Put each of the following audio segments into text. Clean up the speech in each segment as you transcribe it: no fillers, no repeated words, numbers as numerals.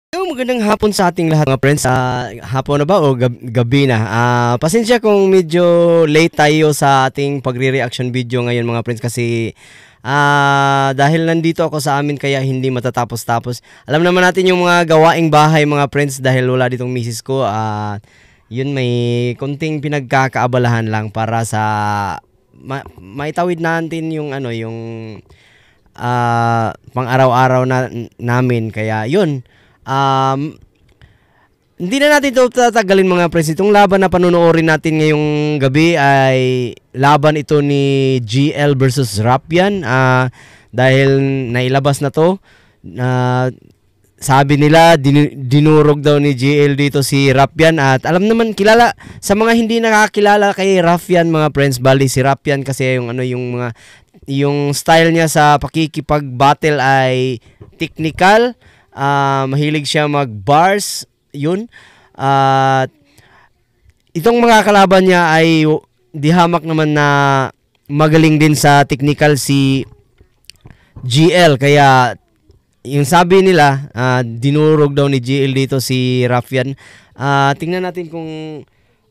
Magandang hapon sa ating lahat mga friends. Hapon na ba o gabi na? Pasensya kung medyo late tayo sa ating pagre-reaction video ngayon mga friends kasi dahil nandito ako sa amin kaya hindi matatapos-tapos. Alam naman natin yung mga gawaing bahay mga friends dahil wala ditong misis ko. Yun may konting pinagkakaabalahan lang para sa maitawid natin yung pang-araw-araw namin kaya yun. Hindi na natin ito tatagalin mga friends. Itong laban na panonoorin natin ngayong gabi ay laban ito ni GL versus Rapian. Dahil nailabas na to, sabi nila dinurog daw ni GL dito si Rapian. At alam naman, kilala sa mga hindi nakakilala kay Rapian mga friends, bali si Rapian kasi yung style niya sa pakikipag-battle ay technical. Mahilig siya mag-bars, yun. At itong mga kalaban niya ay dihamak naman na magaling din sa technical si GL. Kaya yung sabi nila, dinurog daw ni GL dito si Rafian. Tingnan natin kung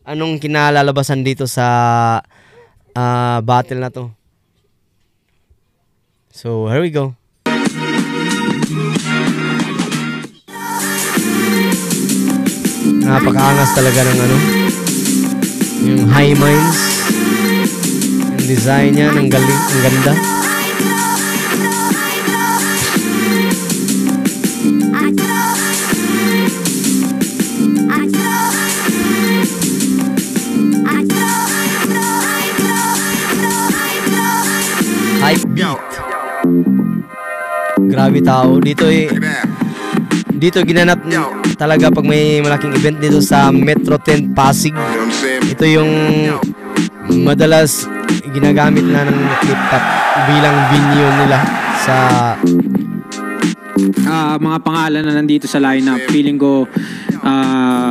anong kinalalabasan dito sa battle na to. So, here we go. Napakaangas talaga ng yung high minds, yung design niya, ng galing, ang ganda. Hype beat. Grabe tao dito ginanap talaga pag may malaking event dito sa Metro 10 Pasig. Ito yung madalas ginagamit na ng Flip-Top bilang venue nila sa mga pangalan na nandito sa lineup. Feeling ko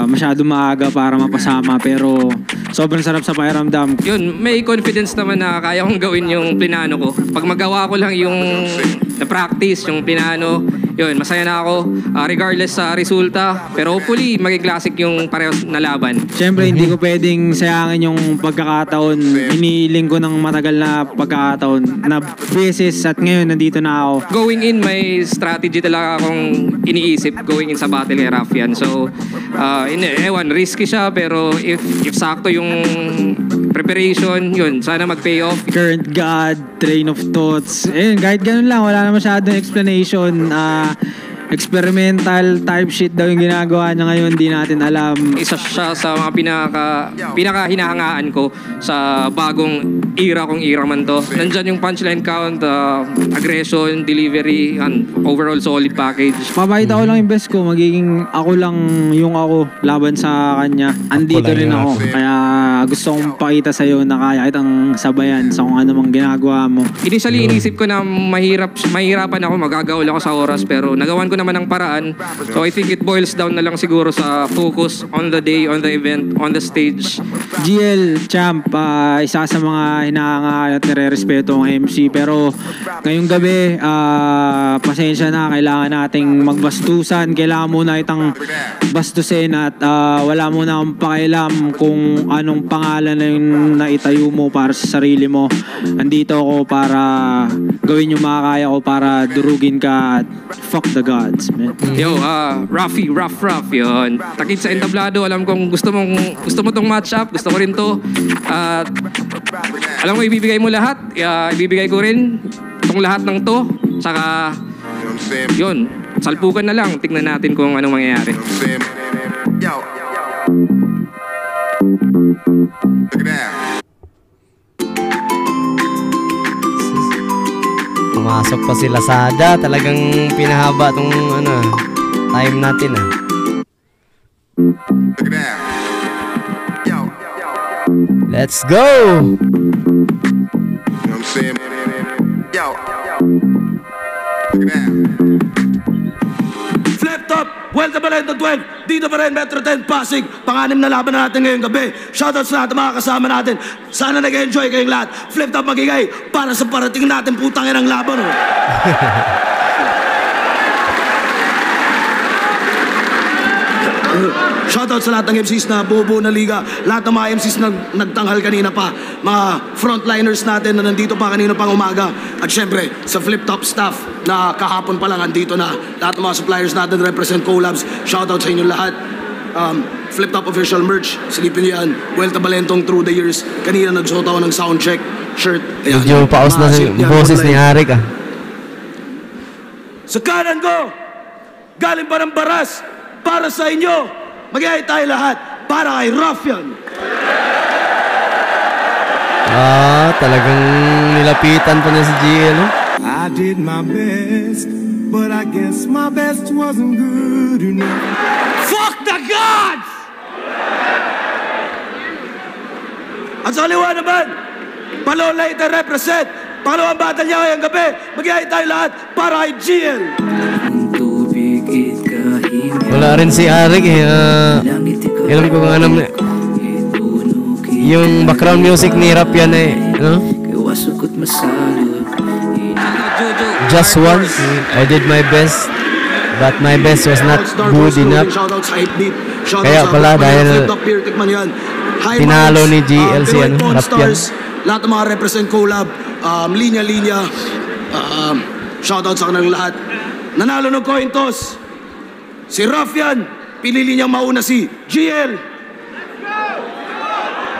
masyado maaga para mapasama pero sobrang sarap sa pakiramdam. Yun, may confidence naman na kaya kong gawin yung plinano ko. Pag magawa ko lang yung na-practice, yung plinano, yun, masaya na ako regardless sa resulta. Pero hopefully, maging classic yung parehas na laban. Siyempre, hindi ko pwedeng sayangin yung pagkakataon. Hiniling ko ng matagal na pagkakataon na beses at ngayon nandito na ako. Going in, may strategy talaga akong iniisip going in sa battle kay Rafian. So, risky siya pero if sakto yung preparation, yun, sana mag-pay off. Current God, train of thoughts. Kahit ganun lang, wala na masyadong explanation. Experimental type shit daw yung ginagawa niya ngayon, di natin alam. Isa siya sa mga pinaka hinahangaan ko sa bagong era kong era man to. Nandyan yung punchline count, aggression, delivery, and overall solid package. Mabait ako lang yung best ko, magiging ako lang yung ako laban sa kanya. Andito rin ako, kaya gusto kong pakita sa'yo na kaya kitang sabayan sa kung ano mang ginagawa mo. Initially, inisip ko na mahirapan ako, magagaol ako sa oras, pero nagawan ko naman ng paraan. So I think it boils down na lang siguro sa focus on the day, on the event, on the stage. GL Champ, isa sa mga hinahanga at nire-respeto ang MC, pero ngayong gabi, pasensya na, kailangan nating magbastusan, kailangan muna itang bastusin at wala muna akong pakialam kung anong pangalan na yung naitayo mo para sa sarili mo. Andito ako para gawin yung makakaya ko para durugin ka at fuck the gods, man. Yo, Rafi, rough, yun. Takit sa entablado, alam kong gusto mo tong match up, gusto ko rin to. Alam mo, ibibigay mo lahat, ibibigay ko rin tong lahat ng to. Saka, yun, salpukan na lang, tignan natin kung anong mangyayari. pumasok pa si Lazada. Talagang pinahaba tong time natin Let's go! Flip-Top, welcome pa rin to 12. Dito pa rin Metro 10 Pasig. Pang-anim na laban natin ngayong gabi. Shoutouts na natin mga kasama natin. Sana nag-enjoy kayong lahat. Flip-Top magigay para sa parating natin putang inang laban. Shoutout sa lahat ng MCs na buo na liga. Lahat ng mga MCs na nagtanghal kanina pa. Mga frontliners natin na nandito pa kanina pang umaga. At syempre, sa Flip Top staff na kahapon pa lang andito na. Lahat ng mga suppliers natin represent collabs. Shoutout sa inyo lahat. Flip Top official merch. Silipin niyo yan. Vuelta Balentong through the years. Kanina nagsuot ako ng soundcheck shirt. Ayan. Medyo paos na yung boses ni Arik ah. Sa kanan ko, galing pa ng baras para sa inyo. Mag-iay tayo lahat para kay Ruffian. Talagang nilapitan pa niya si GL. I did my best, but I guess my best wasn't good enough. Fuck the gods! At sa kaliwa naman, Palolay ito represent. Pangalawang battle niya ngayong gabi. Mag-iay tayo lahat para kay GL. Wala rin si Arik eh. Alam ko kung ano yung background music ni Ruffian eh. No? Just once, I did my best. But my best was not good enough. Kaya pala dahil pinalo ni GL si Ruffian. Lahat ng mga represent collab, linya-linya, shoutout sa kanilang lahat. Nanalo ng coin toss, si Ruffian, pinili niyang mauna si GL.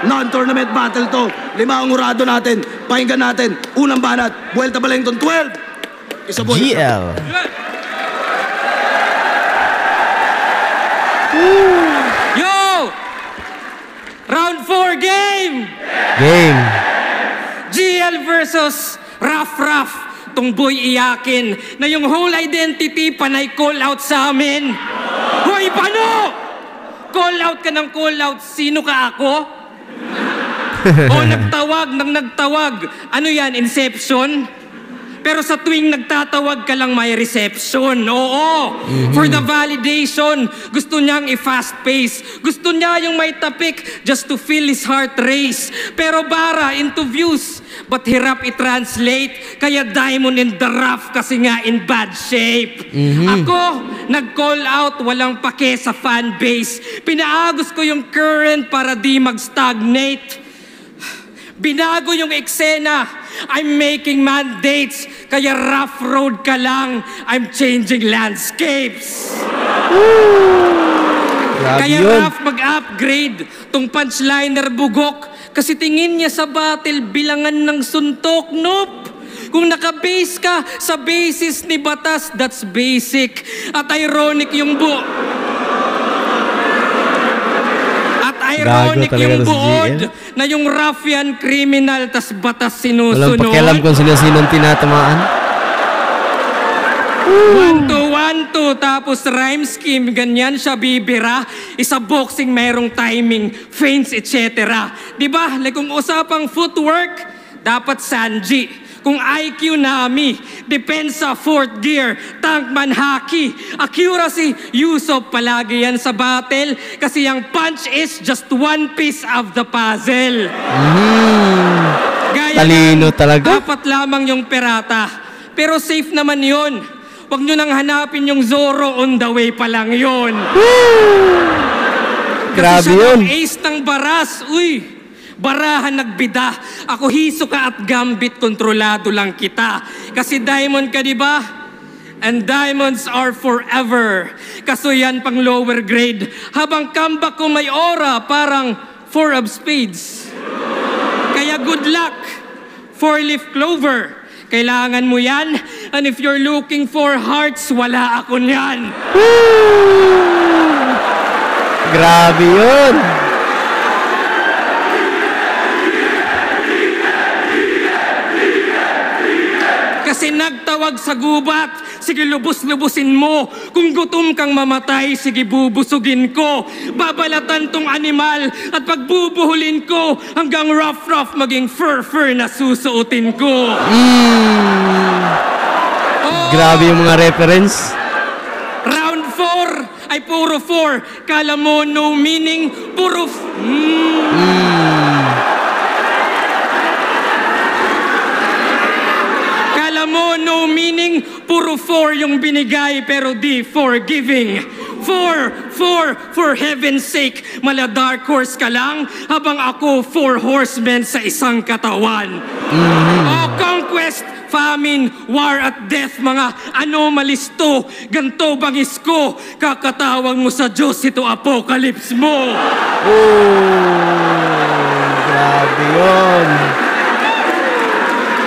Non-tournament battle to. 5 ang urado natin. Pakinggan natin. Unang banat, Vuelta Balengton 12. Isa po. GL. Yo! Round 4 game! Game. GL versus Ruff. Tong boy iyakin na yung whole identity panay call out sa amin. Hoy, paano? Call out ka ng call out. Sino ka ako? O nagtawag ng nagtawag. Ano yan, Inception? Pero sa tuwing nagtatawag ka lang may reception. Oo. For the validation. Gusto niyang i-fast pace. Gusto niya yung may tapik just to feel his heart race. Pero bara into views. But hirap i-translate. Kaya diamond in the rough kasi nga in bad shape. Ako, nag-call out, walang pake sa fan base. Pinaagos ko yung current para di mag-stagnate. Binago yung eksena. I'm making mandates. Kaya rough road ka lang. I'm changing landscapes. Kaya rough mag-upgrade. Tong punchliner bugok. Kasi tingin niya sa battle bilangan ng suntok. Nope. Kung naka-base ka sa basis ni Batas, that's basic. At ironic yung ironic yung buod na yung Ruffian criminal tas Batas sinusunod. Walang pakialam kung sino-sinong tinatamaan. 1-2-1-2 tapos rhyme scheme, ganyan siya bibira. Isa boxing merong timing, feints, etc. Diba? Like kung usapang footwork, dapat Sanji. Kung IQ Nami, depensa 4th gear, tankman haki, accuracy, Yusuf palagi yan sa battle kasi yung punch is just one piece of the puzzle. Gaya talino talaga. Dapat lamang yung perata. Pero safe naman yun. Huwag nyo nang hanapin yung Zoro, on the way pa lang yun. Grabe yun. Ace ng baras, uy. Barahan nagbida. Ako Hisoka at Gambit, kontrolado lang kita. Kasi diamond ka, di ba? And diamonds are forever. Kaso yan pang lower grade. Habang comeback ko may aura, parang 4 of spades. Kaya good luck, 4-leaf clover. Kailangan mo yan. And if you're looking for hearts, wala ako niyan. Grabe yun. Kasi nagtawag sa gubat, sige lubos-lubusin mo. Kung gutom kang mamatay, sige bubusugin ko. Babalatan tong animal at pagbubuhulin ko hanggang rough maging fur na susuotin ko. Grabe yung mga reference. Round 4 ay puro 4. Kala mo no meaning, puro Kala mo no meaning, puro 4 yung binigay pero di forgiving. For heaven's sake, mala dark horse ka lang, habang ako 4 horsemen sa isang katawan. Conquest, famine, war at death, mga anomalies to, ganto bangis ko, kakatawag mo sa Diyos, ito apocalypse mo. Grabe yun.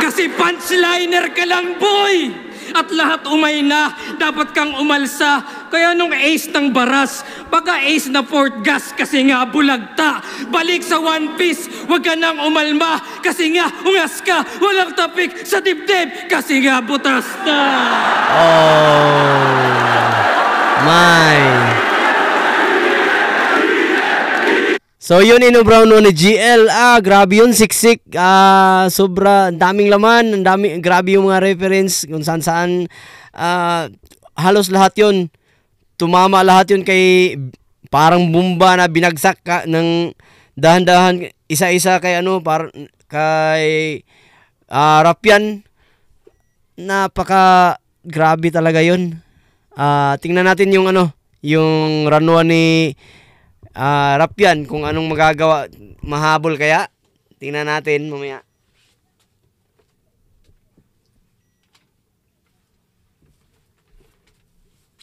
Kasi punchliner ka lang, boy! At lahat umay na, dapat kang umalsa. Kaya nung ace ng baras, baka ace na port gas kasi nga bulagta. Balik sa One Piece, wag ka nang umalma kasi nga ungas ka, walang tapik sa dibdib kasi nga butas na. My. So yun Brown ni GL. Grabe yun, siksik. Sobra, daming laman, grabe yung mga reference kung saan halos lahat yun. Tumama lahat yun kay parang bomba na binagsak ka ng dahan-dahan isa-isa kay kay Rapyan. Napaka grabe talaga yun. Tingnan natin yung yung ranwa ni Rapyan kung anong magagawa, mahabol kaya. Tingnan natin mamaya.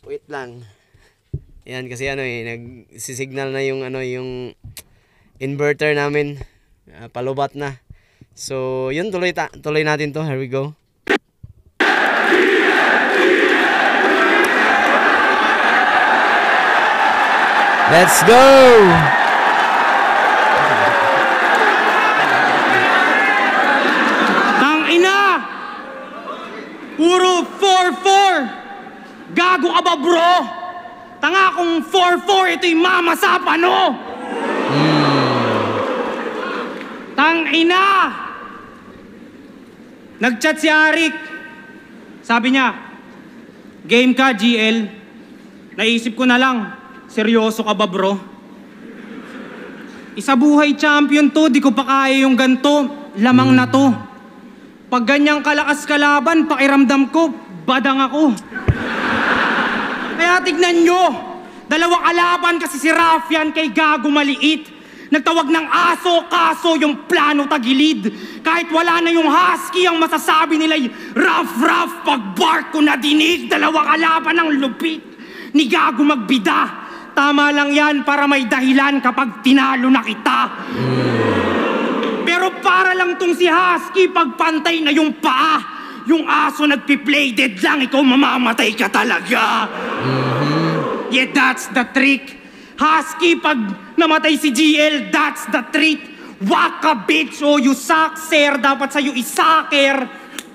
Wait lang. Yan kasi nagsisignal na yung yung inverter namin, palubat na. So yun, tuloy natin to. Here we go. Let's go! Tangina! Puro 4-4! Gago ka ba, bro? Tanga kung 4-4, ito'y mamasapa, no? Tangina! Nag-chat si Arik. Sabi niya, game ka, GL. Naisip ko na lang, seryoso ka ba, bro? Isa buhay champion to, di ko pa kaya yung ganto. Lamang na to. Pag ganyang kalakas kalaban, pakiramdam ko, badang ako. Kaya tignan nyo, dalawang kalaban kasi si Rapyan kay Gago maliit. Nagtawag ng aso, kaso yung plano tagilid. Kahit wala na yung husky, ang masasabi nila'y rough pag bark ko na dinig. Dalawang kalaban ng lupit ni Gago magbida. Tama lang yan para may dahilan kapag tinalo na kita. Pero para lang tong si Husky pagpantay na yung paa. Yung aso nagpi-play dead lang, ikaw mamamatay ka talaga. Yeah, that's the trick. Husky, pag namatay si GL, that's the trick. Waka bitch, oh you suck, sir. Dapat sa'yo isaker.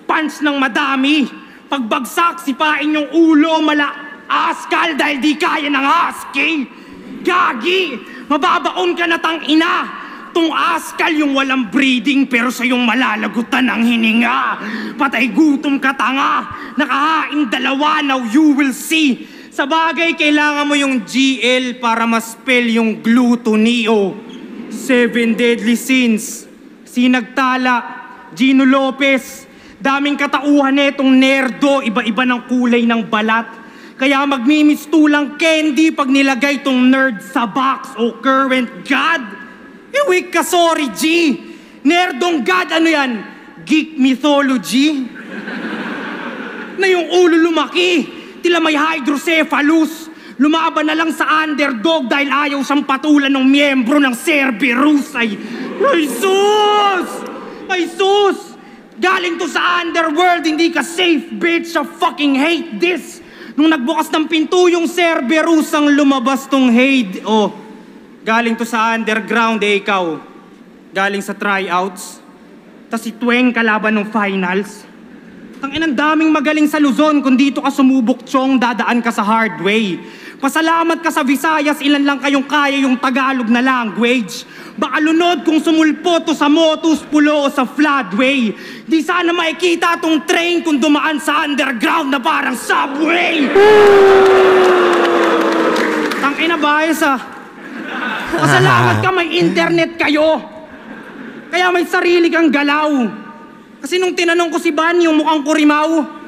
Punch ng madami. Pagbagsak, sipain yung ulo, askal dahil di kaya ng husky. Gagi, mababaon ka na tangina. Tung askal yung walang breeding pero sa yung malalagutan ng hininga. Patay gutom ka tanga. Nakahain dalawa, now you will see. Sa bagay, kailangan mo yung GL para ma-spell yung glutonio. 7 deadly sins. Sinagtala, Gino Lopez. Daming katauhan netong nerdo, iba-iba ng kulay ng balat. Kaya magmimistulang candy pag nilagay tong nerd sa box o current god. Iwik ka, sorry, G. Nerdong god, ano yan? Geek mythology? Na yung ulo lumaki, tila may hydrocephalus. Lumaban na lang sa underdog dahil ayaw siyang patulan ng miyembro ng Cerberus. Ay sus! Ay sus! Galing to sa underworld, hindi ka safe, bitch. I fucking hate this. Nung nagbukas ng pinto yung Cerberus ang lumabas tong Hade. Oh, galing to sa underground ikaw. Galing sa tryouts. Tas si Tweng kalaban ng finals. Tanginang daming magaling sa Luzon. Kung dito ka sumubok, Chong, dadaan ka sa hard way. Pasalamat ka sa Visayas, ilan lang kayong kaya yung Tagalog na language. Baka lunod kung sumulpo to sa Motus, Pulo o sa Floodway. Di sana makikita tong train kung dumaan sa underground na parang subway. Tangina bias ah. Pasalamat ka may internet kayo. Kaya may sarili kang galaw. Kasi nung tinanong ko si Ban, yung mukhang kurimaw.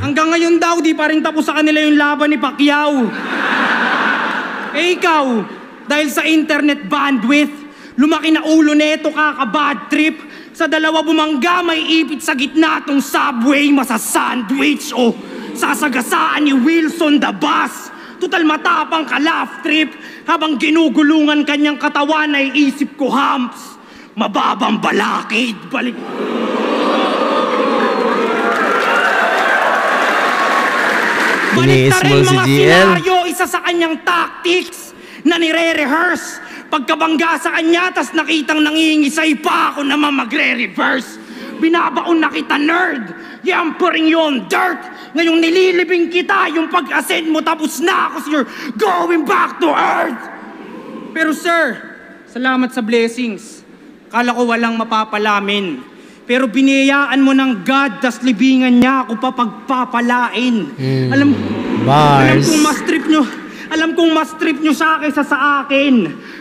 Hanggang ngayon daw, di pa rin tapos sa kanila yung laban ni Pacquiao. Eh ikaw, dahil sa internet bandwidth, lumaki na ulo neto kaka-bad trip. Sa dalawa bumangga, may ipit sa gitna tong subway, masa-sandwich o sasagasaan ni Wilson the Bus. Total matapang ka laugh trip, habang ginugulungan kanyang katawan ay isip ko humps. Mababang balakid, balik. Balik na rin mga senaryo, isa sa kanyang tactics na nire-rehearse. Pagkabangga sa kanya, tas nakitang nangingisay pa ako naman magre-reverse. Binabaon na kita, nerd. Yamparing yon, dirt. Ngayong nililibing kita, yung pag-ascend mo tapos na ako, so you're going back to earth. Pero sir, salamat sa blessings. Kala ko walang mapapalamin. Pero biniyayaan mo ng God, tas libingan niya ako pa pagpapalain. Alam kong mas trip nyo sa akin sa akin.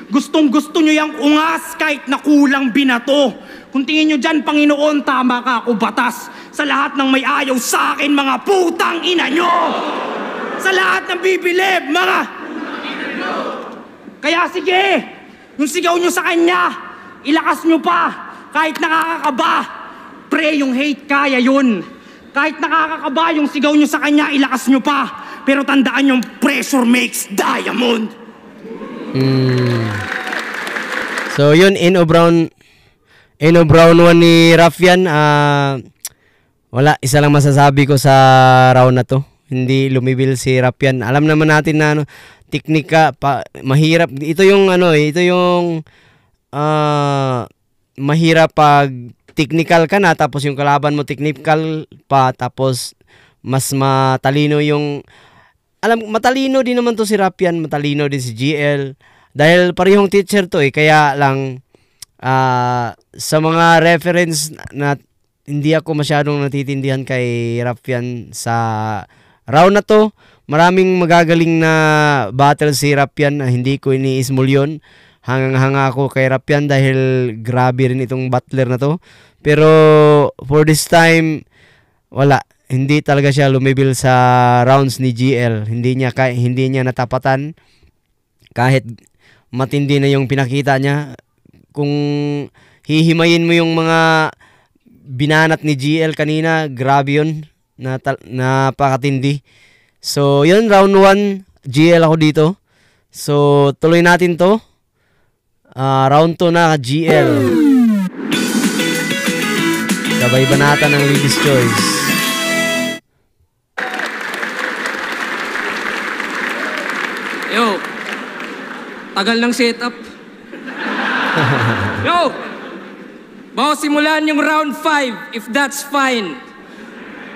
Gustong gusto nyo yung ungas kahit na kulang binato. Kung tingin nyo dyan, Panginoon, tama ka ako batas. Sa lahat ng may ayaw sa akin, mga putang ina nyo. Sa lahat ng bibilib, mga... Kaya sige, yung sigaw nyo sa kanya, ilakas nyo pa. Kahit nakakakaba, pre, yung hate kaya yun. Kahit nakakakaba yung sigaw nyo sa kanya, ilakas nyo pa. Pero tandaan yung pressure makes diamond. So yun, Eno Brown 1 ni Raffian. Wala, isa lang masasabi ko sa round na to. Hindi lumibil si Raffian. Alam naman natin na teknika mahirap. Ito yung mahirap pag technical ka na tapos yung kalaban mo technical pa, tapos mas matalino yung matalino din naman to si Raffian, matalino din si GL dahil parehong teacher to kaya lang sa mga reference na hindi ako masyadong natitindihan kay Raffian sa round na to. Maraming magagaling na battle si Raffian na hindi ko iniismul yun. Hangang-hanga ako kay Raffian dahil grabe rin itong battler na to. Pero for this time, wala. Hindi talaga siya lumibil sa rounds ni GL. Hindi niya natapatan. Kahit matindi na yung pinakita niya. Kung hihimayin mo yung mga binanat ni GL kanina, grabe yun. Napakatindi. So, yun, round 1, GL ako dito. So, tuloy natin to. Round 2 na, GL. Sabay banata ng Ladies' Choice. Yo, tagal ng setup. Yo, bago simulan yung round 5, if that's fine.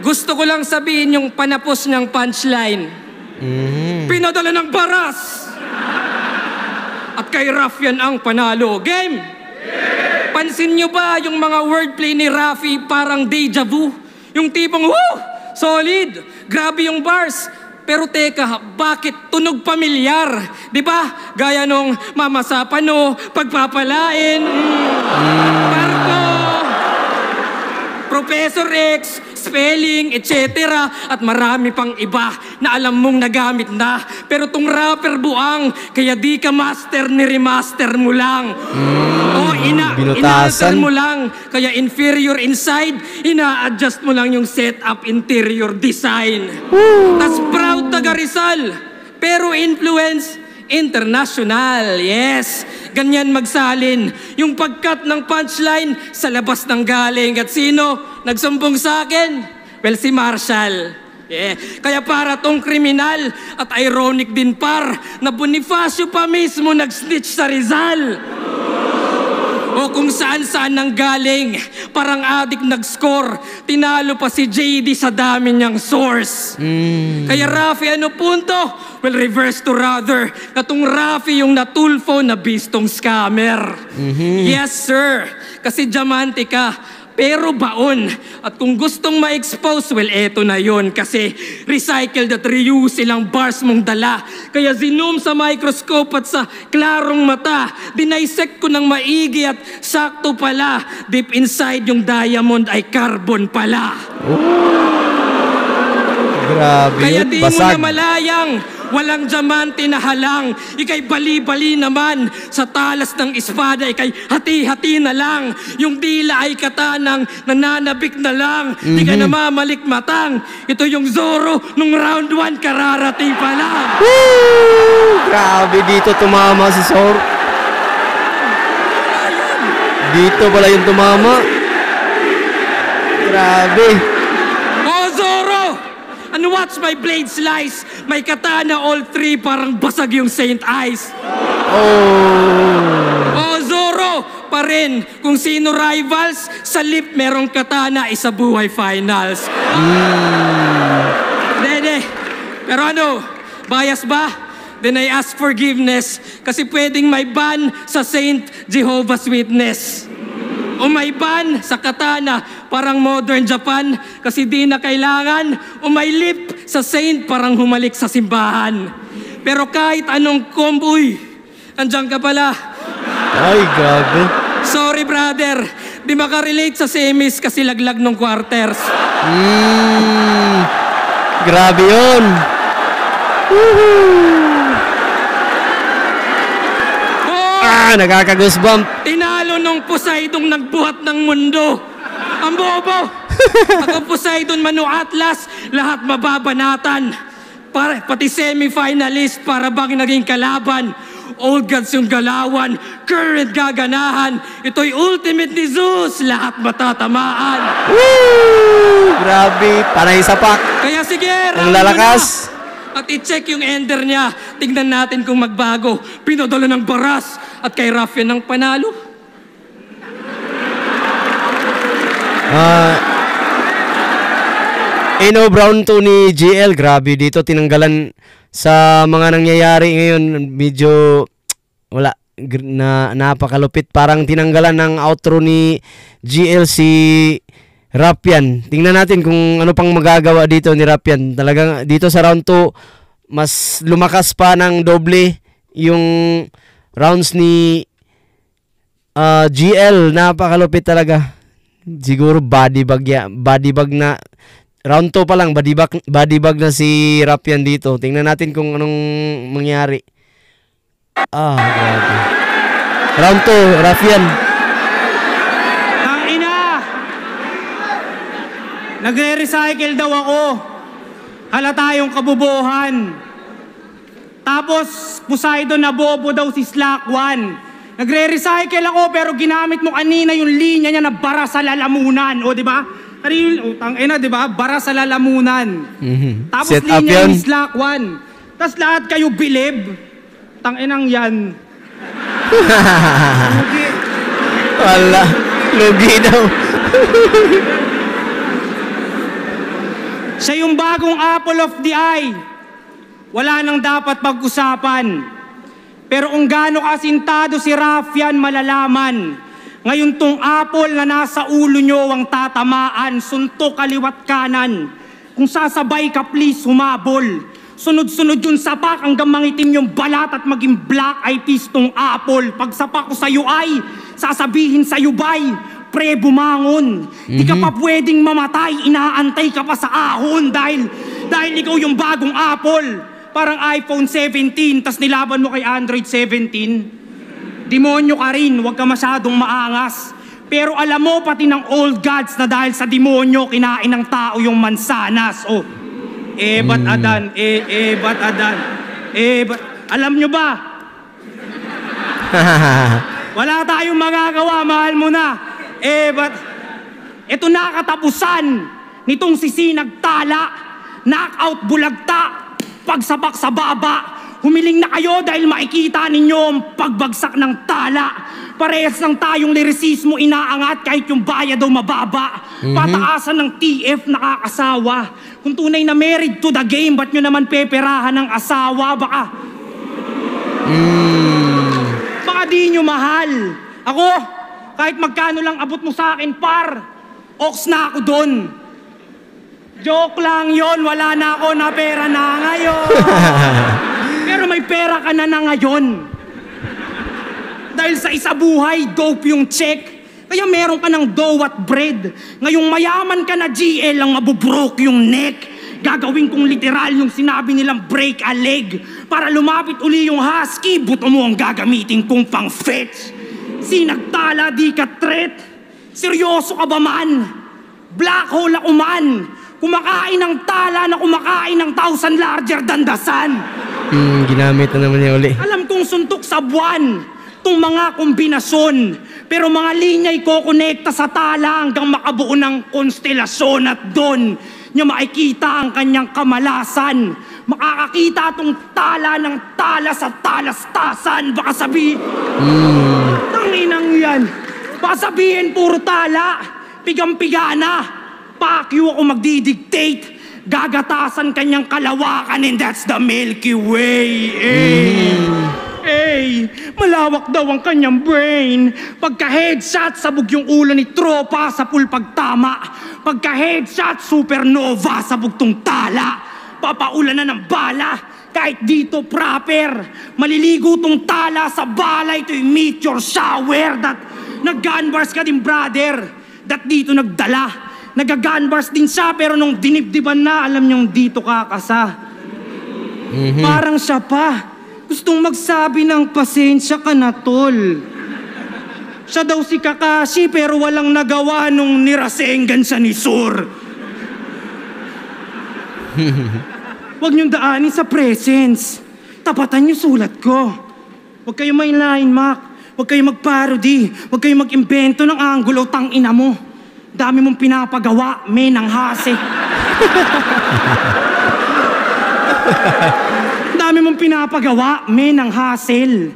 Gusto ko lang sabihin yung panapos ng punchline. Pinadala ng baras. At kay Raffian ang panalo. Game! Pansin nyo ba yung mga wordplay ni Rafi parang deja vu? Yung tipong, woo! Solid! Grabe yung bars. Pero teka, bakit tunog pamilyar? Diba? Gaya nung mama sa pano, pagpapalain, Marco, Professor X, spelling, etc. At marami pang iba na alam mong nagamit na. Pero tong rapper buang, kaya di ka master ni remaster mo lang. O ina-alter mo lang, kaya inferior inside, ina-adjust mo lang yung setup interior design. Tas proud taga Rizal, pero influence international. Yes, ganyan magsalin. Yung pagkat ng punchline sa labas ng galing. At sino nagsumbong sa akin? Well, si Marshall. Yeah. Kaya para tong kriminal at ironic din par na Bonifacio pa mismo nag-snitch sa Rizal. O kung saan-saan nang galing, parang adik nag-score, tinalo pa si JD sa dami niyang source. Kaya Rafi, ano punto? Well, reverse to rather, na tong Rafi yung natulfo na bistong scammer. Yes, sir. Kasi diamante ka. Pero baon. At kung gustong ma-expose, well, eto na yon. Kasi recycled at reuse silang bars mong dala. Kaya zoom sa microscope at sa klarong mata, dinisect ko ng maigi at sakto pala. Deep inside yung diamond ay carbon pala. Grabe, kaya di basag. mo na malayang walang diamante na halang. Ika'y bali-bali naman, sa talas ng espada, ika'y hati-hati na lang. Yung dila ay katanang, nananabik na lang. Di ka namamalikmatang. Ito yung Zoro, nung round 1, kararating pa lang. Woo! Grabe, dito tumama si Zoro. Dito pala yung tumama. Grabe. Oh, Zoro! And watch my blade slice. May katana all three, parang basag yung Saint Ice. Oh, Zoro! Pa rin, kung sino rivals, sa lip merong katana, isa buhay finals. Dede. Pero ano, bias ba? Then I ask forgiveness kasi pwedeng may ban sa Saint Jehovah's Witness. O may ban sa katana, parang modern Japan kasi di na kailangan. O may lip sa Saint, parang humalik sa simbahan. Pero kahit anong komboy, andyan ka pala. Ay, gago. Sorry brother, di makarelate sa semis kasi laglag ng quarters. Grabe yun. Nakaka-goosebump. Tinalo nung Poseidon nagbuhat ng mundo. Ang bobo. Ako Poseidon, Manu Atlas, lahat mababanatan. Pati semi-finalist para bang naging kalaban. Old gods yung galawan, current gaganahan. Ito'y ultimate ni Zeus, lahat matatamaan. Woo! Grabe, panay sapak. Kaya sige, ang lalakas. At i-check yung ender niya. Tingnan natin kung magbago. Pinadala ng baras at kay Raffian ng panalo. Brown to ni GL. Grabe dito, tinanggalan sa mga nangyayari ngayon. Medyo wala na napakalupit. Parang tinanggalan ng outro ni GL si Raffian. Tingnan natin kung ano pang magagawa dito ni Raffian. Talagang dito sa round 2, mas lumakas pa ng doble yung rounds ni GL. Napakalupit talaga. Siguro body bag na. Round 2 pa lang, body bag na si Raffian dito. Tingnan natin kung anong mangyari. Grabe. Round 2, Raffian. Nagre-recycle daw ako. Halata yung kabubuhan. Tapos, Poseidon na bobo daw si Slack 1. Nagre-recycle ako pero ginamit mo kanina yung linya niya na bara sa lalamunan. O, di ba? Tangina, di ba? Bara sa lalamunan. Tapos set linya ni Slack 1. Tapos lahat kayo bilib. Tanginang yan. Wala. Lugi daw. Siya yung bagong apple of the eye. Wala nang dapat pag-usapan. Pero kung gaano kasintado si Raffian, malalaman. Ngayon tong apple na nasa ulo nyo ang tatamaan, suntok kaliwat kanan. Kung sasabay ka, please humabol. Sunod-sunod yung sapak hanggang mangitim yung balat at maging black eye peas tong apple. Pag sapak ko sa'yo ay, sasabihin sa'yo bye. Pre, bumangon. Di ka pa pwedeng mamatay, inaantay ka pa sa ahon dahil ikaw yung bagong Apple. Parang iPhone 17, tas nilaban mo kay Android 17. Demonyo ka rin, huwag ka masyadong maangas. Pero alam mo pati ng old gods na dahil sa demonyo, kinain ng tao yung mansanas. Oh, ba't Adan? Ba't Adan? Alam nyo ba? Wala tayong magagawa, mahal mo na. But ito na katapusan nitong sisinagtala, knockout bulagta, pagsabak sa baba. Humiling na kayo dahil makikita ninyo ang pagbagsak ng tala. Parehas ng tayong lirisismo inaangat kahit yung bayad daw mababa. Pataasan ng TF nakakasawa. Kung tunay na married to the game, ba't nyo naman peperahan ng asawa? Baka di nyo mahal. Ako, kahit magkano lang abot mo sa akin, par, ox na ako dun. Joke lang yon, wala na ako na pera na ngayon. Pero may pera ka na ngayon. Dahil sa isa buhay, dope yung check. Kaya meron ka ng dough at bread. Ngayong mayaman ka na GL, ang mabubroke yung neck. Gagawin kong literal yung sinabi nilang break a leg. Para lumapit uli yung husky, buto mo ang gagamitin kong pang-fetch. Sinagtala di ka threat. Seryoso ka ba man? Black hole ako man. Kumakain ng tala na kumakain ng 1,000 larger than the sun. Ginamit na naman niya uli. Alam kong suntok sa buwan tong mga kombinasyon. Pero mga linya'y kokonekta sa tala hanggang makabuo ng konstelasyon. At doon niya makikita ang kanyang kamalasan. Makakakita tong tala ng tala sa talastasan. Baka sabihin, tanginang yan. Baka sabihin puro tala. Pigang-piga na. Pakyo ako magdidictate. Gagatasan kanyang kalawakan, and that's the Milky Way. Malawak daw ang kanyang brain. Pagka-headshot, sabog yung ulo ni tropa sa pool pagtama. Pagka-headshot, supernova, sabog tong tala. Papaulan na ng bala. Kahit dito proper. Maliligo tong tala sa bala. Ito'y meteor shower. That nag-gunbars ka din, brother. That dito nagdala. Nag-gunbars din siya, pero nung dinibdiban na, alam niyong dito kakasa. Parang siya pa. Gustong magsabi ng pasensya ka na, tol. Siya daw si Kakashi, pero walang nagawa nung nirasengan siya ni Sur. Huwag niyong daanin sa presence. Tapatan niyo sulat ko. Huwag kayong may line, Mac. Huwag kayong mag-parody. Huwag kayong mag-imbento ng angulo, tang-ina mo. Dami mong pinapagawa, menang hase. Dami mong pinapagawa, menang hassle.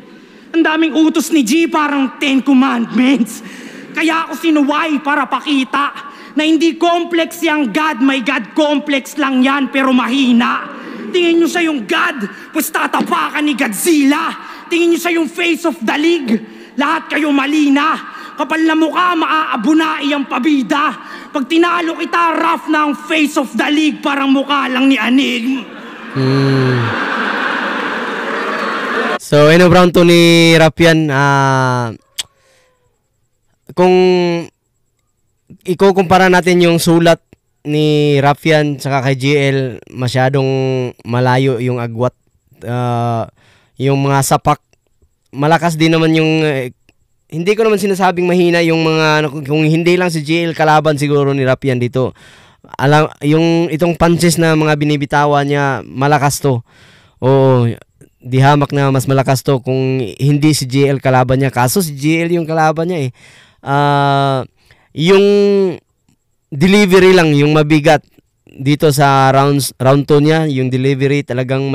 Ang daming utos ni G, parang 10 commandments. Kaya ako sinuway para pakita na hindi complex yung God. May God complex lang yan, pero mahina. Tingin nyo siya yung God, pues tatapakan ni Godzilla. Tingin nyo siya yung face of the league. Lahat kayo malina. Kapal na mukha, maaabunai ang pabida. Pag tinalo kita, rough na ang face of the league. Parang mukha lang ni Anig. So, ano round 2 ni Rapian, kung ikukumpara natin yung sulat ni Rapian saka kay GL, masyadong malayo yung agwat. Yung mga sapak, malakas din naman yung... Hindi ko naman sinasabing mahina yung mga, kung hindi lang si GL kalaban siguro ni Rapian dito. Alam, yung itong punches na mga binibitawan niya, malakas to. Oo, di hamak na mas malakas to kung hindi si GL kalaban niya. Kaso si GL yung kalaban niya eh. Yung delivery lang, yung mabigat dito sa round 2 niya, yung delivery talagang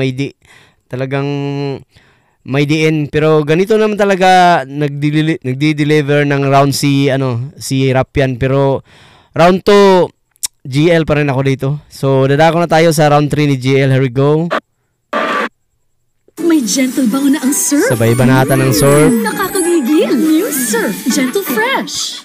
may diin, pero ganito naman talaga nagdi-deliver ng round si Rapian, pero round 2 GL pa rin ako dito. So dadako na tayo sa round 3 ni GL. Here we go. May gentle bango na ang surf. Sabay banata ng surf. Nakakagigil. New Surf Gentle Fresh.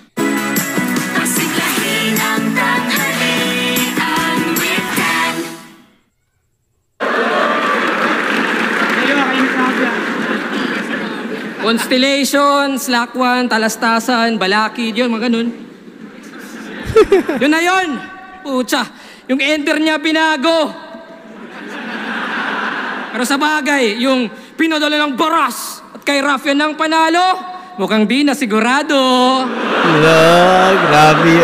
Constellation, Slakwan, Talastasan, Balakid, yun, mga ganun. Yun na yun! Pucha, yung ender niya binago. Pero sa bagay, yung pinadala ng baras at kay Rafian ng panalo, mukhang di na sigurado. Grabe.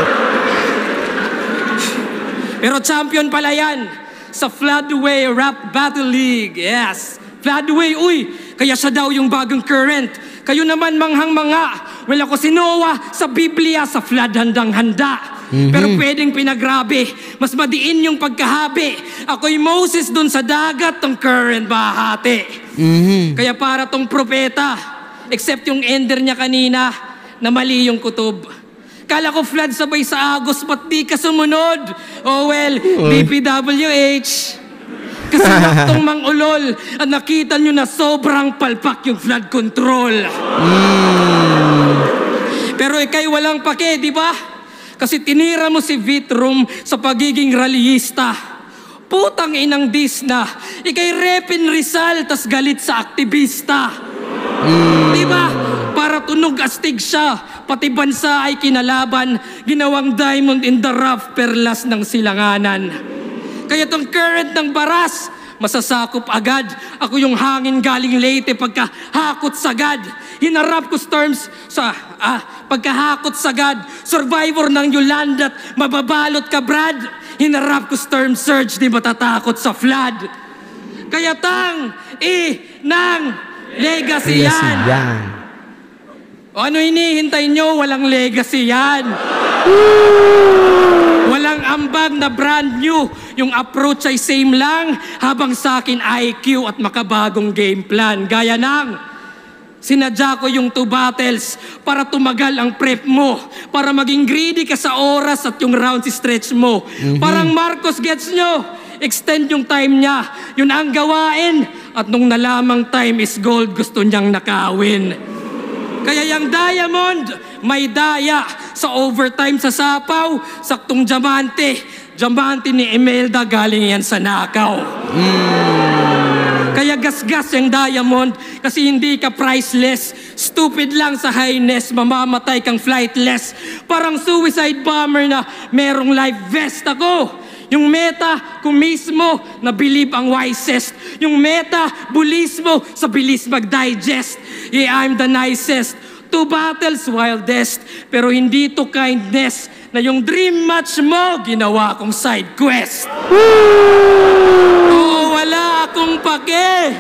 Pero champion pala yan sa Floodway Rap Battle League. Yes, Floodway, uy! Kaya siya daw yung bagong current. Kayo naman manghang-manga. Well, ako si Noah sa Biblia, sa flood handang-handa. Pero pwedeng pinagrabe. Mas madiin yung pagkahabi. Ako'y Moses dun sa dagat, tong current bahati. Kaya para tong propeta. Except yung ender niya kanina, na mali yung kutob. Kala ko flood sabay sa Agos, ba't di ka sumunod? Oh well, DPWH. Kasi naktong mang-ulol at nakita nyo na sobrang palpak yung flood control. Pero ikay walang pake, di ba? Kasi tinira mo si Vitrum sa pagiging rallyista. Putang inang disna. Ikay Repin Rizal tas galit sa aktivista. Di ba? Para tunog astig siya. Pati bansa ay kinalaban. Ginawang diamond in the rough, perlas ng silanganan. Kaya tong current ng baras, masasakop agad. Ako yung hangin galing Leyte pagkahakot sagad. Hinarap ko storms sa pagkahakot sagad. Survivor ng Yolanda at mababalot ka, Brad. Hinarap ko storm surge, di matatakot sa flood. Kaya ng legacy yan. O ano hinihintay nyo? Walang legacy yan. Walang ambag na brand new. Yung approach ay same lang, habang sa akin IQ at makabagong game plan. Gaya ng sinadya ko yung 2 battles para tumagal ang prep mo, para maging greedy ka sa oras at yung rounds stretch mo. Parang Marcos, gets nyo? Extend yung time niya. Yun ang gawain. At nung nalamang time is gold, gusto niyang nakawin. Kaya yung Diamond, may daya. Sa overtime sa sapaw, saktong diamante. Diamante ni Imelda, galing yan sa nakaw. Kaya gasgas yung Diamond, kasi hindi ka priceless. Stupid lang sa highness, mamamatay kang flightless. Parang suicide bomber na merong life vest ako. Yung meta, kumismo, na believe ang wisest. Yung metabolismo, sa bilis mag-digest. Yeah, I'm the nicest. 2 battles, wildest. Pero hindi to kindness, na yung dream match mo, ginawa kong side quest. Oo, wala akong pake.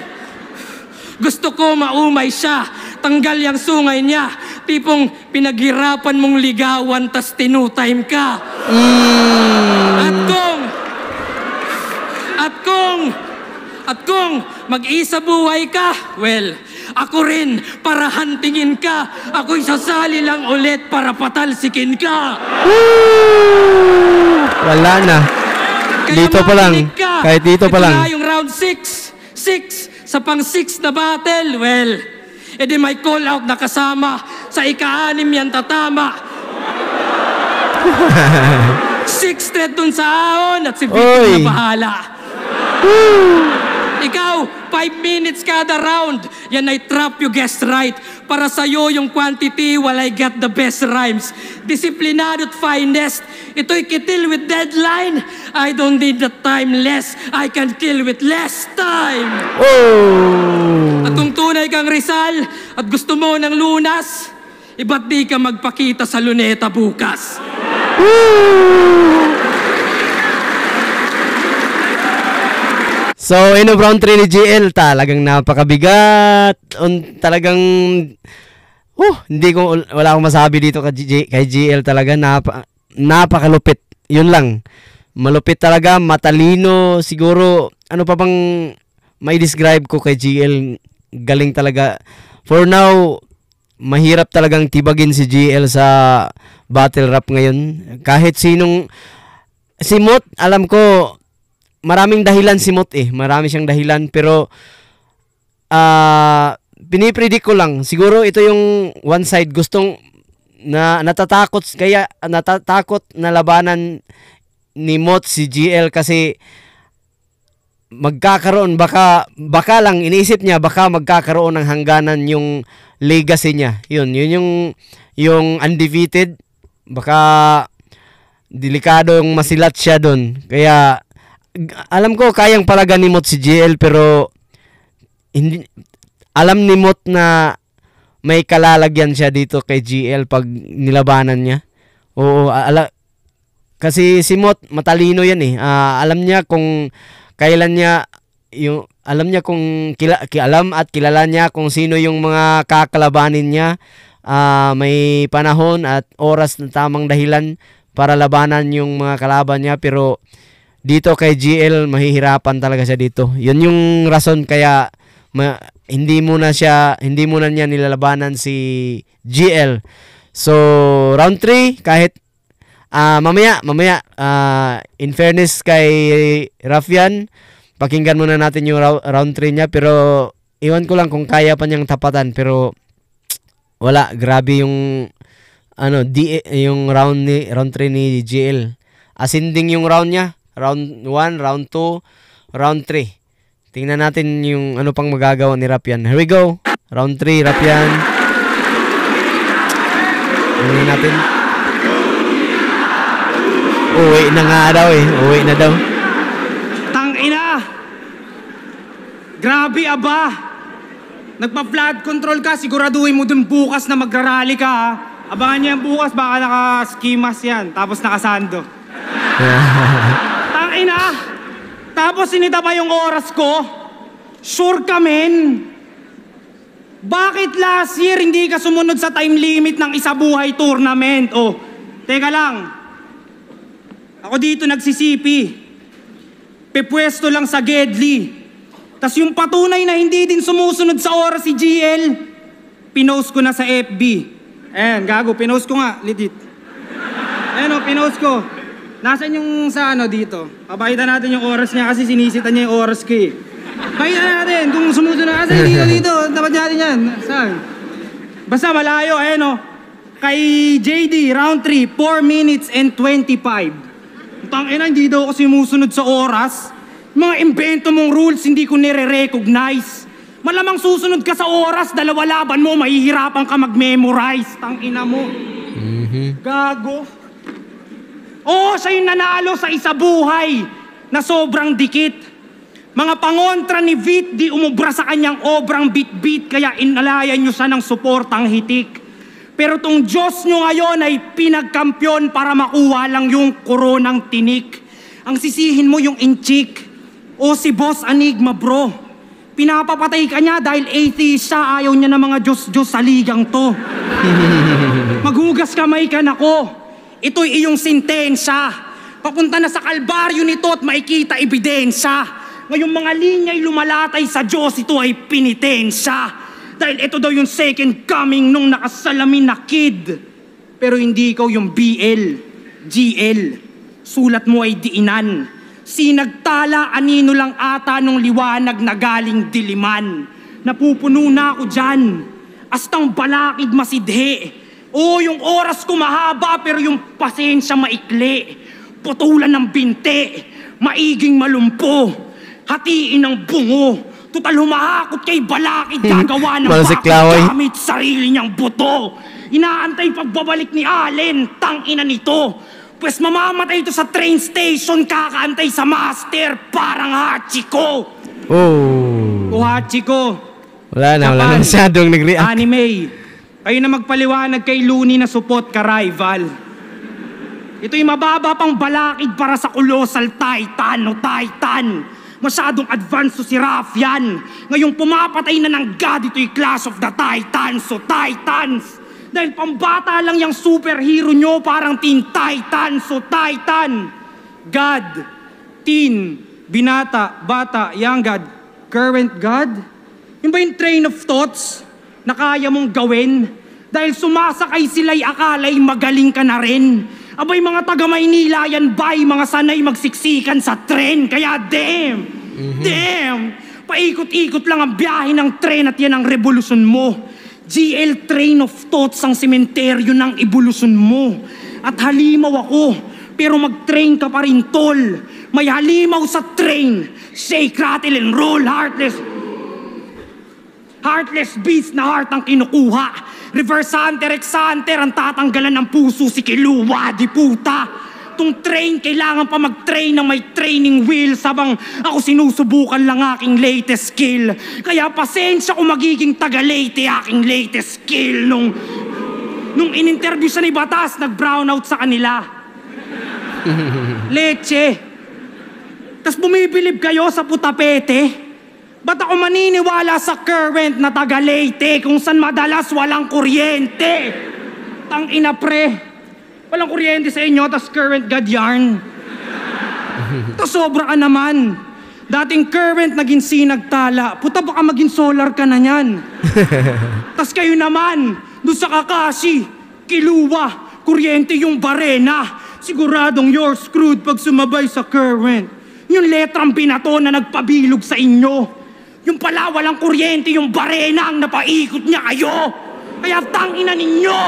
Gusto ko maumay siya, tanggal yung sungay niya. Tipong pinaghirapan mong ligawan, tas tinutime ka. At kung mag-isa buhay ka, well, ako rin para hantingin ka. Ako'y sasali lang ulit para patalsikin ka. Wala na. Kaya dito pa lang. Kahit dito pa lang. Ito na yung round 6. 6 sa pang 6 na battle. Well, edi may call out na kasama. Sa ika-6 yan tatama. 6 thread dun sa ahon at si Vicky na bahala. Ikaw, 5 minutes kada round. Yan ay trap, you guessed right. Para sa'yo yung quantity while I get the best rhymes. Disiplinado at finest. Ito'y kitil with deadline. I don't need the time less. I can kill with less time. At kung tunay kang Rizal at gusto mo ng lunas, iba't di ka magpakita sa Luneta bukas. So, round 3 ni GL, talagang napakabigat. Talagang, wala akong masabi dito kay GL talaga. Napakalupit. Yun lang. Malupit talaga, matalino. Siguro, ano pa bang may describe ko kay GL? Galing talaga. For now, mahirap talagang tibagin si GL sa battle rap ngayon. Kahit sinong, si Mot, alam ko, maraming dahilan si Mot Marami siyang dahilan, pero pinipredict ko lang. Siguro ito yung one side gustong natatakot na labanan ni Mot si GL kasi magkakaroon baka lang iniisip niya baka magkakaroon ng hangganan yung legacy niya. Yun yung undefeated, baka delikado yung masilat siya doon. Kaya alam ko kayang palagan ni Mot si GL, pero hindi, alam ni Mot na may kalalagyan siya dito kay GL pag nilabanan niya. Oo, kasi si Mot matalino yan alam niya kung kailan niya alam niya kung alam at kilala niya kung sino yung mga kakalabanin niya. May panahon at oras na tamang dahilan para labanan yung mga kalaban niya, pero dito kay GL mahihirapan talaga siya dito. Yun yung rason kaya hindi muna niya nilalabanan si GL. So round 3 kahit mamaya in fairness kay Raffian, pakinggan muna natin yung round 3 niya, pero iwan ko lang kung kaya pa niyang tapatan, pero wala, grabe yung yung round 3 ni GL. Ascending yung round niya. Round 1, round 2, round 3. Tingnan natin yung ano pang magagawa ni Raffian. Here we go. Round 3, Raffian. Tingnan natin. Uwi na nga daw Uwi na daw. Grabe aba. Nagpa-flood control ka, siguraduhin mo dun bukas na magrarally ka ha. Abangan niya yan bukas, baka naka-ski mask yan, tapos nakasando. Tangina! Tapos sinita pa yung oras ko. Sure ka, men. Bakit last year hindi ka sumunod sa time limit ng Isa Buhay Tournament? Oh, teka lang. Ako dito nagsisipi. Pepwesto lang sa Gedli. Tas yung patunay na hindi din sumusunod sa oras si GL, pinost ko na sa FB. Ayan, gago, pinost ko nga, legit. Ayan o, pinost ko. Nasaan yung sa ano dito? Papakita natin yung oras niya kasi sinisita niya yung oras ko eh. Pakita natin kung sumusunod. Kasi dito, dapat natin yan. Saan? Basta malayo, ayan o. Kay JD, round 3, 4 minutes and 25. Tangina, hindi daw ako sumusunod sa oras. Mga invento mong rules, hindi ko nire-recognize. Malamang susunod ka sa oras, dalawa laban mo, mahihirapan ka mag-memorize. Tangina mo. Gago. Oo, siya yung nanalo sa Isa Buhay na sobrang dikit. Mga pangontra ni Vit di umubra sa kanyang obrang bit-bit kaya inalayan nyo siya ng suportang hitik. Pero tong Diyos nyo ngayon ay pinagkampyon para makuha lang yung koronang tinik. Ang sisihin mo yung inchik. O si Boss Anigma bro, pinapapatay ka niya dahil atheist siya, ayaw niya ng mga Diyos-Diyos sa ligang to. Maghugas kamay ka na ko, ito'y iyong sintensya. Papunta na sa kalbaryo nito at makikita ebidensya. Ngayong mga linya'y lumalatay sa Diyos, ito ay pinitensya. Dahil ito daw yung second coming nung nakasalamin na kid. Pero hindi ikaw yung BL, GL. Sulat mo ay diinan. Sinagtala anino lang ata nung liwanag na galing diliman. Napupuno na ako dyan. Astang balakid masidhe. O yung oras ko mahaba pero yung pasensya maikli. Putulan ng binte. Maiging malumpo. Hatiin ng bungo. Tutal humahakot kay balakid gagawa ng bakit gamit sarili niyang buto. Inaantay pagbabalik ni Allen. Tangina nito. Pues mamamatay ito sa train station, kakaantay sa master, parang Hachiko. Oh. O Hachiko. Wala na masyadong nag-react. Anime. Kayo na magpaliwanag kay Looney na support ka rival. Ito'y mababa pang balakid para sa Colossal Titan o Titan. Masyadong advanced si Raffian. Ngayong pumapatay na ng God, ito'y Clash of the Titans o Titans. Dahil pambata lang yung superhero nyo, parang Teen Titans o Titan. God, teen, binata, bata, young God, current God. Yun ba yung train of thoughts na kaya mong gawin? Dahil sumasakay sila'y akala'y magaling ka na rin. Abay mga taga Maynila yan ba'y mga sanay magsiksikan sa tren. Kaya damn, damn, paikot-ikot lang ang biyahe ng tren at yan ang revolusyon mo. GL train of thoughts ang sementeryo ng evolusyon mo. At halimaw ako, pero mag-train ka pa rin tol. May halimaw sa train. Shake, rattle, and roll, heartless. Heartless beast na heart ang kinukuha. Reverse hunter, ex-hunter, ang tatanggalan ng puso si Kiluwa, di puta. Tung train, kailangan pa mag-train ng may training wheels habang ako sinusubukan lang aking latest skill. Kaya pasensya kung magiging taga-late aking latest skill. Nung in-interview siya ni Batas, nag-brownout sa kanila. Leche. Tas bumibilib kayo sa putapete. Ba't ako maniniwala sa current na taga-late kung saan madalas walang kuryente? Tangina pre. Walang kuryente sa inyo, tas current God yarn. Tas sobra ka naman. Dating current, naging sinagtala. Puta, baka maging solar ka na yan. Tas kayo naman, doon sa Kakashi, Kiluwa, kuryente yung barena. Siguradong you're screwed pag sumabay sa current. Yung letrang binato na nagpabilog sa inyo. Yung pala walang kuryente, yung barena ang napaikot niya kayo. Kaya tangina ninyo.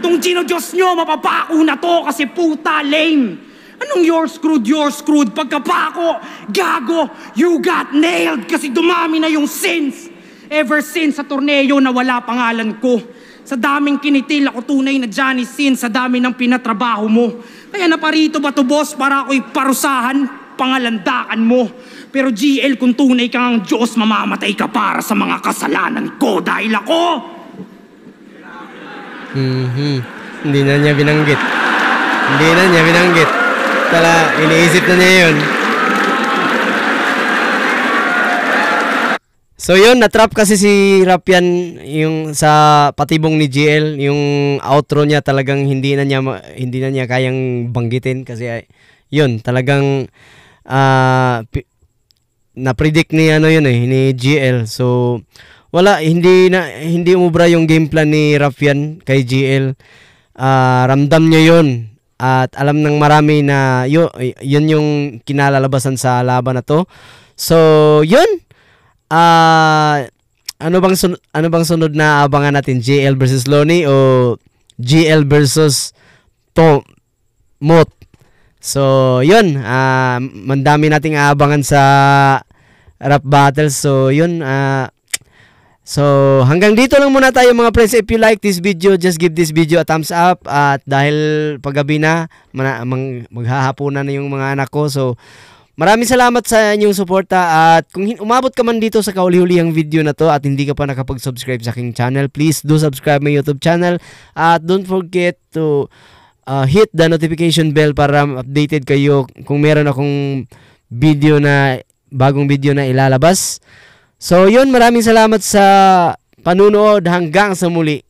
Tung Diyos nyo, mapapako na to kasi puta lame. Anong you're screwed? Pagkapako, gago, you got nailed kasi dumami na yung sins. Ever since sa torneo na wala pangalan ko. Sa daming kinitil ako tunay na Johnny Sin sa dami ng pinatrabaho mo. Kaya naparito ba to boss para ako'y parusahan? pangalandakan mo. Pero GL, kung tunay kang Diyos, mamamatay ka para sa mga kasalanan ko dahil ako. Hindi na niya binanggit. Tala, iniisip na niya yun. So yun, natrap kasi si Rapian yung sa patibong ni GL, yung outro niya talagang hindi na niya kayang banggitin kasi yun, talagang na-predict ni ni GL. So wala, hindi umubra yung game plan ni Rapian kay GL. Ramdam niya yun at alam ng marami na yun yung kinalalabasan sa laban na to. So yun, ano bang sunod na abangan natin? GL versus Lonnie o GL versus Mot? So yun, mandami nating aabangan sa rap battle. So yun, so hanggang dito lang muna tayo mga friends. If you like this video, just give this video a thumbs up. At dahil paggabi na, maghahapunan na yung mga anak ko. So maraming salamat sa inyong suporta. At kung umabot ka man dito sa kauli-hulihang video na to at hindi ka pa nakapag-subscribe sa aking channel, please do subscribe my YouTube channel. At don't forget to hit the notification bell para updated kayo kung meron akong bagong video na ilalabas. So yun, maraming salamat sa panunood. Hanggang sa muli.